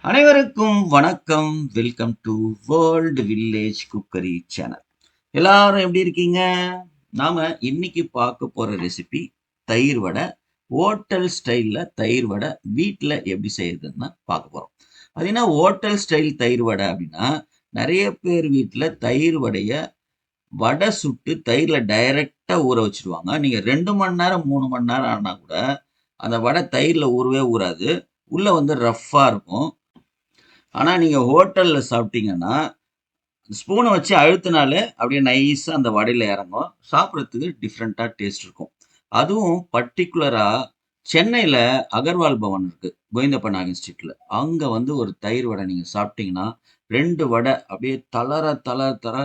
அனைவருக்கும் வணக்கம். Welcome to world village cookery channel. எல்லாரும் எப்படி இருக்கீங்க? நாம இன்னைக்கு பார்க்க போற ரெசிபி தயிர் வடை. ஹோட்டல் ஸ்டைல்ல தயிர் வடை வீட்டில் எப்படி செய்யறதுன்னு பார்க்க போறோம். அது என்ன ஹோட்டல் ஸ்டைல் தயிர் வடை அப்படின்னா, நிறைய பேர் வீட்டில் தயிர் வடைய வடை சுட்டு தயிர்ல டைரக்டா ஊற வச்சிருவாங்க. நீங்க 2 மணி நேரம் 3 மணி நேரம் ஆனா கூட அந்த வடை தயிர்ல ஊறவே ஊறாது. உள்ள வந்து ரஃப்பா இருக்கும். ஆனா நீங்க ஹோட்டல்ல சாப்பிட்டீங்கன்னா, ஸ்பூன வச்சு அழுத்துனாலே அப்படியே நைஸா அந்த வடையில இறங்கும். சாப்பிடறதுக்கு டிஃபரெண்ட்டா டேஸ்ட் இருக்கும். அதுவும் பர்ட்டிகுலரா சென்னையில அகர்வால் பவன் இருக்கு. கோவிந்தப்ப நாயகன் ஸ்ட்ரீட்ல. அங்க வந்து ஒரு தயிர் வடை நீங்க சாப்பிட்டீங்கன்னா, 2 வடை அப்படியே தளர தளர தர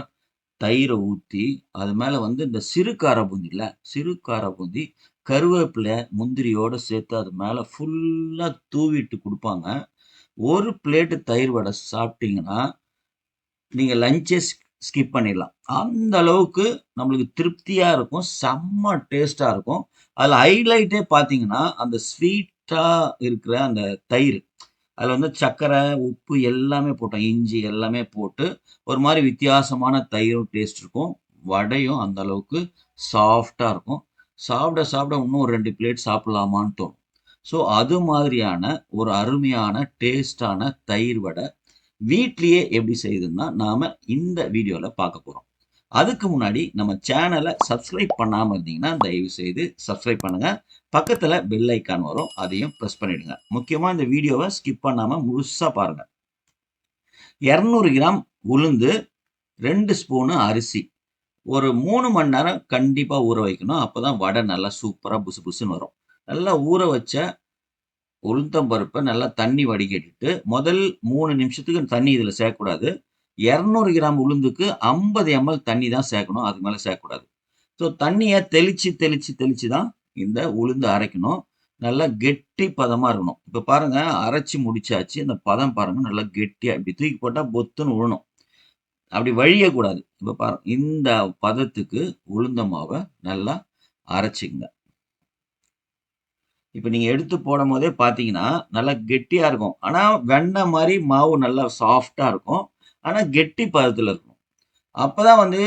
தயிர ஊத்தி, அது மேல வந்து இந்த சிறு கார பூந்தி இல்ல, சிறு கார பூந்தி, கருவேப்பிலை, முந்திரியோட சேர்த்து அது மேல ஃபுல்லா தூவிட்டு குடுப்பாங்க. ஒரு பிளேட் தயிர் வடை சாப்பிட்டீங்கன்னா, நீங்க லஞ்சே ஸ்கிப் பண்ணிடலாம். அந்த அளவுக்கு நம்மளுக்கு திருப்தியா இருக்கும். செம்ம டேஸ்ட்டா இருக்கும். அதுல ஹைலைட்டே பார்த்தீங்கன்னா, அந்த ஸ்வீட்டா இருக்கிற அந்த தயிர். அதுல வந்து சர்க்கரை, உப்பு எல்லாமே போட்டோம். இஞ்சி எல்லாமே போட்டு, ஒரு மாரி வித்தியாசமான தயிரும் டேஸ்ட் இருக்கும். வடையும் அந்த அளவுக்கு சாஃப்ட்டா இருக்கும். சாப்பிட சாப்பிட இன்னும் ஒரு 2 பிளேட் சாப்பிடலாமான்னு தோணும். ஸோ அது மாதிரியான ஒரு அருமையான டேஸ்ட்டான தயிர் வடை வீட்லயே எப்படி செய்யுதுன்னா, நாம இந்த வீடியோல பார்க்க போறோம். அதுக்கு முன்னாடி நம்ம சேனல சப்ஸ்கிரைப் பண்ணாம இருந்தீங்கன்னா, தயவு செய்து சப்ஸ்கிரைப் பண்ணுங்க. பக்கத்துல பெல் ஐகான் வரும். அதையும் பிரஸ் பண்ணிடுங்க. முக்கியமா இந்த வீடியோவ ஸ்கிப் பண்ணாம முழுசா பாருங்க. 200 கிராம் உளுந்து, 2 ஸ்பூனு அரிசி. ஒரு 3 மணி நேரம் கண்டிப்பா ஊற வைக்கணும். அப்பதான் வடை நல்லா சூப்பரா புசு புசுன்னு வரும். நல்லா ஊற வச்ச உளுத்தம் பருப்ப நல்லா தண்ணி வடிகட்டிட்டு, முதல் 3 நிமிஷத்துக்கு தண்ணி இதுல சேர்க்கக்கூடாது. 200 கிராம் உளுந்துக்கு 50 எம்எல் தண்ணி தான் சேர்க்கணும். அதுக்கு மேல சேர்க்கக்கூடாது. ஸோ தண்ணிய தெளிச்சு, தெளிச்சு, தெளிச்சு தான் இந்த உளுந்து அரைக்கணும். நல்லா கெட்டி பதமா இருக்கணும். இப்ப பாருங்க அரைச்சு முடிச்சாச்சு. அந்த பதம் பாருங்க நல்லா கெட்டியா இப்படி தூக்கி போட்டா பொத்துன்னு விழணும். அப்படி வழியக்கூடாது. இப்ப பாருங்க இந்த பதத்துக்கு உளுந்த மாவ நல்லா அரைச்சுக்கங்க. இப்ப நீங்க எடுத்து போடும்போதே பார்த்தீங்கன்னா, நல்லா கெட்டியா இருக்கும். ஆனா, வெண்ணெய் மாரி மாவு நல்லா சாஃப்ட்டா இருக்கும். ஆனா, கெட்டி பதத்துல இருக்கும். அப்பதான் வந்து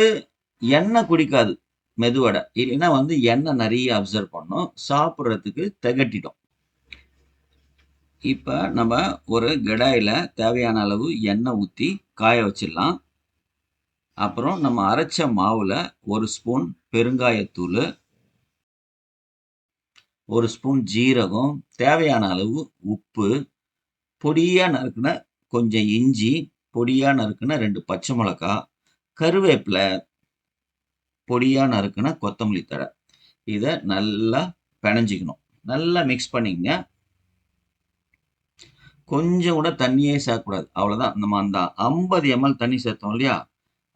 எண்ணெய் குடிக்காது மெதுவடை. இல்லைன்னா வந்து எண்ணெய் நெறைய அப்சர்வ் பண்ணும். சாப்பிடுறதுக்கு தெகட்டிடும். இப்ப நம்ம ஒரு கடாயில தேவையான அளவு எண்ணெய் ஊத்தி காய வச்சிடலாம். அப்புறம் நம்ம அரைச்ச மாவுல 1 ஸ்பூன் பெருங்காயத்தூளு, 1 ஸ்பூன் ஜீரகம், தேவையான அளவு உப்பு, பொடியா நறுக்குன கொஞ்சம் இஞ்சி, பொடியா நறுக்குன 2 பச்சை மிளகா, கருவேப்பில, பொடியா நறுக்குன கொத்தமல்லி தழை. இத நல்லா பெனஞ்சுக்கணும். நல்லா மிக்ஸ் பண்ணிக்கங்க. கொஞ்சம் கூட தண்ணியே சேர்க்கக்கூடாது. அவ்வளோதான். நம்ம அந்த 50 எம்எல் தண்ணி சேர்த்தோம் இல்லையா?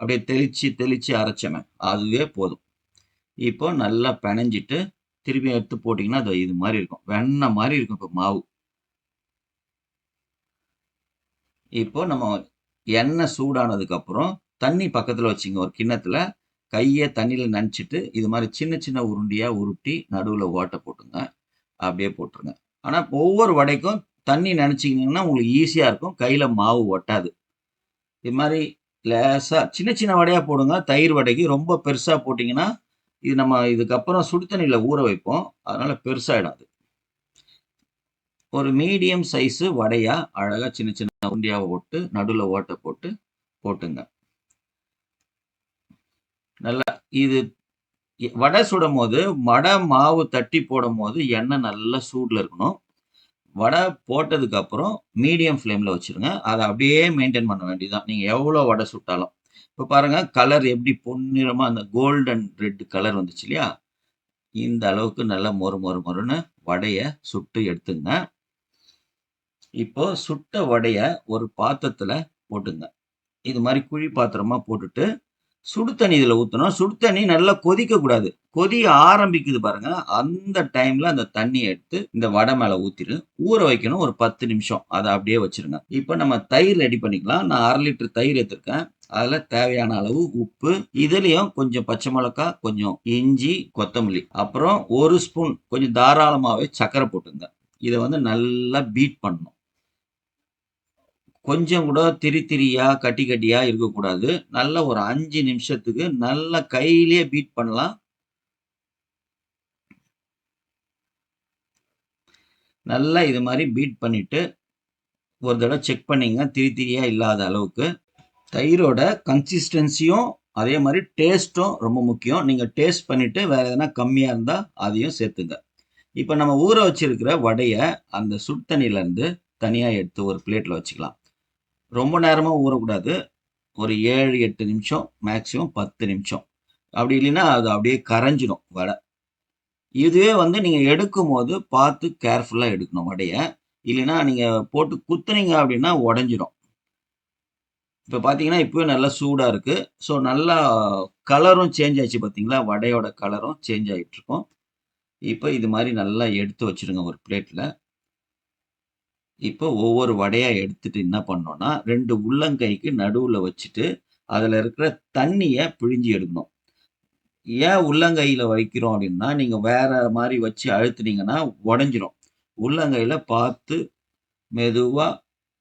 அப்படியே தெளிச்சு, தெளிச்சு அரைச்சோமே, அதுவே போதும். இப்போ நல்லா பெனஞ்சிட்டு, திருப்பி எடுத்து போட்டீங்கன்னா, அது இது மாரி இருக்கும். வெண்ணெய் மாரி இருக்கும் இப்ப மாவு. இப்போ நம்ம எண்ணெய் சூடானதுக்கப்புறம், தண்ணி பக்கத்துல வச்சுங்க ஒரு கிண்ணத்துல. கைய தண்ணீல நனச்சுட்டு, இது மாரி சின்ன சின்ன உருண்டையா உருட்டி, நடுவுல ஓட்ட போட்டுங்க. அப்படியே போட்டுருங்க. ஆனா, ஒவ்வொரு வடைக்கும் தண்ணி நனச்சீங்கன்னா, உங்களுக்கு ஈஸியா இருக்கும். கையில மாவு ஒட்டாது. இது மாரி லேசா சின்ன சின்ன வடையா போடுங்க. தயிர் வடைக்கு ரொம்ப பெருசா போட்டீங்கன்னா, இது நம்ம இதுக்கப்புறம் சுடு தண்ணீல ஊற வைப்போம். அதனால பெருசாயிடும் அது. ஒரு மீடியம் சைஸ் வடையா அழகா சின்ன சின்ன உருண்டையா போட்டு, நடுவுல ஓட்ட போட்டு போட்டுங்க. நல்லா இது வடை சுடும்போது, வடை மாவு தட்டி போடும்போது எண்ணெய் நல்லா சூடுல இருக்கணும். வடை போட்டதுக்கு அப்புறம் மீடியம் ஃப்ளேம்ல வச்சுருங்க. அத அப்படியே மெயின்டெயின் பண்ண வேண்டியதுதான். நீங்க எவ்வளோ வடை சுட்டாலும். இப்ப பாருங்க கலர் எப்படி பொன்னிறமா அந்த கோல்டன் ரெட் கலர் வந்துச்சு இல்லையா? இந்த அளவுக்கு நல்லா மொறு மொறு மொறுன்னு வடைய சுட்டு எடுத்துங்க. இப்போ சுட்ட வடைய ஒரு பாத்திரத்துல போட்டுங்க. இது மாரி குழி பாத்திரமா போட்டுட்டு சுடு தண்ணி இதில ஊத்தணும். சுடு தண்ணி நல்லா கொதிக்கக்கூடாது. கொதிய ஆரம்பிக்குது பாருங்க. அந்த டைம்ல அந்த தண்ணிய எடுத்து இந்த வடை மேல ஊத்திட்டு, ஊற வைக்கணும் ஒரு 10 நிமிஷம். அத அப்படியே வச்சுருங்க. இப்ப நம்ம தயிர் ரெடி பண்ணிக்கலாம். நான் 1/2 லிட்டர் தயிர் எடுத்திருக்கேன். அதுல தேவையான அளவு உப்பு, இதுலயும் கொஞ்சம் பச்சை மிளகா, கொஞ்சம் இஞ்சி, கொத்தமல்லி, அப்புறம் 1 ஸ்பூன் கொஞ்சம் தாராளமாவே சர்க்கரை போட்டுங்க. இத வந்து நல்லா பீட் பண்ணணும். கொஞ்சம் கூட திரி திரியா, கட்டி கட்டியா இருக்கக்கூடாது. நல்லா ஒரு 5 நிமிஷத்துக்கு நல்லா கையிலேயே பீட் பண்ணலாம். நல்லா இது மாரி பீட் பண்ணிட்டு, ஒரு தடவ செக் பண்ணீங்க திரி திரியா இல்லாத அளவுக்கு. தயிரோட கன்சிஸ்டன்சியும், அதே மாரி டேஸ்ட்டும் ரொம்ப முக்கியம். நீங்க டேஸ்ட் பண்ணிட்டு வேற எதனா கம்மியா இருந்தா அதையும் சேர்த்துங்க. இப்ப நம்ம ஊற வச்சிருக்கிற வடைய, அந்த சுடு தண்ணீலருந்து தனியா எடுத்து ஒரு பிளேட்ல வச்சுக்கலாம். ரொம்ப நேரமா ஊறக்கூடாது. ஒரு 7, 8 நிமிஷம், மேக்ஸிமம் 10 நிமிஷம். அப்படி இல்லைன்னா, அது அப்படியே கரைஞ்சிடும் வடை. இதுவே வந்து நீங்க எடுக்கும்போது பார்த்து கேர்ஃபுல்லா எடுக்கணும் வடைய. இல்லைன்னா நீங்க போட்டு குத்துனீங்க அப்படின்னா உடைஞ்சிடும். இப்ப பார்த்தீங்கன்னா, இப்பவே நல்லா சூடா இருக்கு. ஸோ நல்லா கலரும் சேஞ்ச் ஆயிடுச்சு பார்த்தீங்களா? வடையோட கலரும் சேஞ்ச் ஆயிட்டுருக்கும். இப்ப இது மாரி நல்லா எடுத்து வச்சுருங்க ஒரு பிளேட்ல. இப்போ ஒவ்வொரு வடையா எடுத்துட்டு என்ன பண்ணணும்னா, 2 உள்ளங்கைக்கு நடுவுல வச்சுட்டு, அதுல இருக்கிற தண்ணிய பிழிஞ்சு எடுக்கணும். ஏன் உள்ளங்கையில வைக்கிறோம் அப்டின்னா, நீங்க வேற மாரி வச்சு அழுத்துனீங்கன்னா உடைஞ்சிரும். உள்ளங்கையில பார்த்து மெதுவா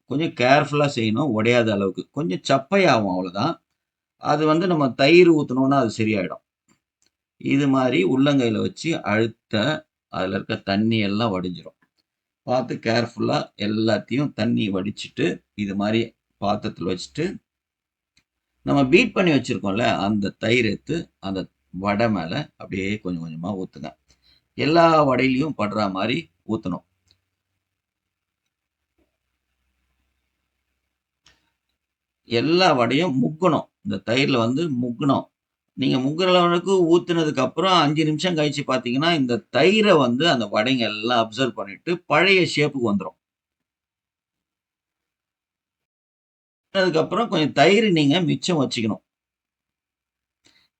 கொஞ்சம் கேர்ஃபுல்லா செய்யணும், உடையாத அளவுக்கு. கொஞ்சம் சப்பையாகும் அவ்வளோதான். அது வந்து நம்ம தயிர் ஊத்துனோம்னா அது சரியாயிடும். இது மாரி உள்ளங்கையில வச்சு அழுத்த, அதுல இருக்க தண்ணி எல்லாம் வடிஞ்சிரும். பார்த்து கேர்ஃபுல்லா எல்லாத்தையும் தண்ணி வடிச்சுட்டு, இது மாரி பாத்திரத்துல வச்சுட்டு, நம்ம பீட் பண்ணி வச்சிருக்கோம்ல, அந்த தயிர் எடுத்து அந்த வடை மேல அப்படியே கொஞ்சம் கொஞ்சமா ஊத்துங்க. எல்லா வடையிலயும் படுறா மாரி ஊத்தணும். எல்லா வடையும் முக்கணும். இந்த தயிர்ல வந்து முக்கணும். நீங்க முங்குற அளவுக்கு ஊத்துனதுக்கு அப்புறம் 5 நிமிஷம் கழிச்சு பார்த்தீங்கன்னா, இந்த தயிர வந்து அந்த வடைங்க எல்லாம் அப்சர்வ் பண்ணிட்டு பழைய ஷேப்புக்கு வந்துரும். அதுக்கப்புறம் கொஞ்சம் தயிர் நீங்க மிச்சம் வச்சுக்கணும்.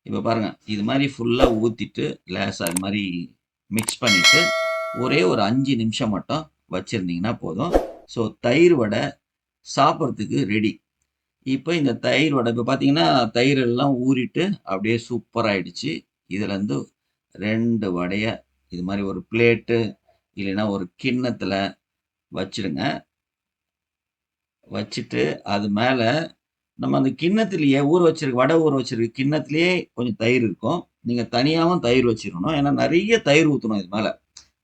இப்ப பாருங்க. இது மாரி ஃபுல்லா ஊத்திட்டு, லேசா இது மாரி மிக்ஸ் பண்ணிட்டு, ஒரே ஒரு 5 நிமிஷம் மட்டும் வச்சிருந்தீங்கன்னா போதும். ஸோ தயிர் வடை சாப்பிடுறதுக்கு ரெடி. இப்ப இந்த தயிர் வடை இப்ப பார்த்தீங்கன்னா, தயிர் எல்லாம் ஊறிட்டு அப்படியே சூப்பரா ஆயிடுச்சு. இதுலருந்து 2 வடைய இது மாரி ஒரு பிளேட்டு, இல்லைன்னா ஒரு கிண்ணத்துல வச்சுடுங்க. வச்சுட்டு, அது மேல நம்ம அந்த கிண்ணத்திலேயே வடை ஊற வச்சிருக்க கிண்ணத்திலேயே கொஞ்சம் தயிர் இருக்கும். நீங்க தனியாவும் தயிர் வச்சுக்கணும். ஏன்னா நெறைய தயிர் ஊத்தணும் இது மேல.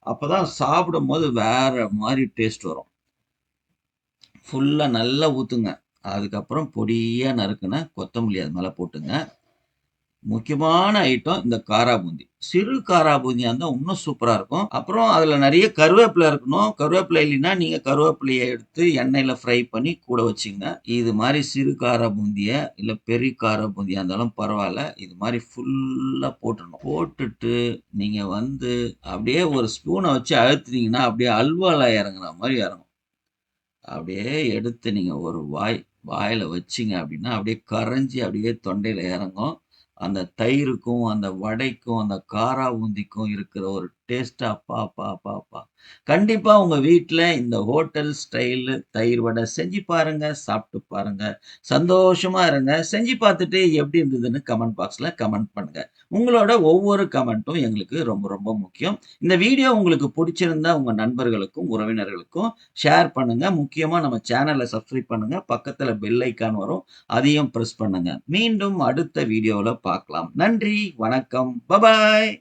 அப்பதான் சாப்பிடும்போது வேற மாரி டேஸ்ட் வரும். ஃபுல்லா நல்லா ஊத்துங்க. அதுக்கப்புறம் பொடியா நறுக்குன கொத்தமல்லி அது மேல போட்டுங்க. முக்கியமான ஐட்டம் இந்த காரா பூந்தி. சிறு காரா பூந்தியா இருந்தா இன்னும் சூப்பரா இருக்கும். அப்புறம் அதுல நெறைய கருவேப்பில இருக்கணும். கருவேப்பிலை இல்லைன்னா, நீங்க கருவேப்பிலைய எடுத்து எண்ணெயில ஃப்ரை பண்ணி கூட வச்சுக்கங்க. இது மாரி சிறு காரா பூந்திய, இல்ல பெரிய காரா பூந்தியா இருந்தாலும் பரவால்ல. இது மாரி ஃபுல்லா போட்டுறணும். போட்டுட்டு நீங்க வந்து அப்படியே ஒரு ஸ்பூன வச்சு அழுத்துனீங்கன்னா, அப்படியே அல்வால இறங்குன மாரி இறங்கும். அப்படியே எடுத்து நீங்க ஒரு வாயில வச்சீங்க அப்படின்னா, அப்படியே கரைஞ்சு அப்படியே தொண்டையில இறங்கும். அந்த தயிருக்கும், அந்த வடைக்கும், அந்த காரா பூந்திக்கும் இருக்கிற ஒரு டேஸ்ட் அப்பா, அப்பா, அப்பா, அப்பா! கண்டிப்பா உங்க வீட்ல இந்த ஹோட்டல் ஸ்டைல் தயிர் வடை செஞ்சு பாருங்க, சாப்பிட்டு பாருங்க. சந்தோஷமா இருங்க. செஞ்சு பார்த்துட்டு எப்படி இருந்ததுன்னு கமெண்ட் பாக்ஸ்ல கமெண்ட் பண்ணுங்க. உங்களோட ஒவ்வொரு கமெண்ட்டும் எங்களுக்கு ரொம்ப ரொம்ப முக்கியம். இந்த வீடியோ உங்களுக்கு புடிச்சிருந்தா உங்க நண்பர்களுக்கும், உறவினர்களுக்கும் ஷேர் பண்ணுங்க. முக்கியமா நம்ம சேனல சப்ஸ்கிரைப் பண்ணுங்க. பக்கத்துல பெல் ஐகான் வரும். அதையும் பிரஸ் பண்ணுங்க. மீண்டும் அடுத்த வீடியோல பார்க்கலாம். நன்றி, வணக்கம். பபாய்.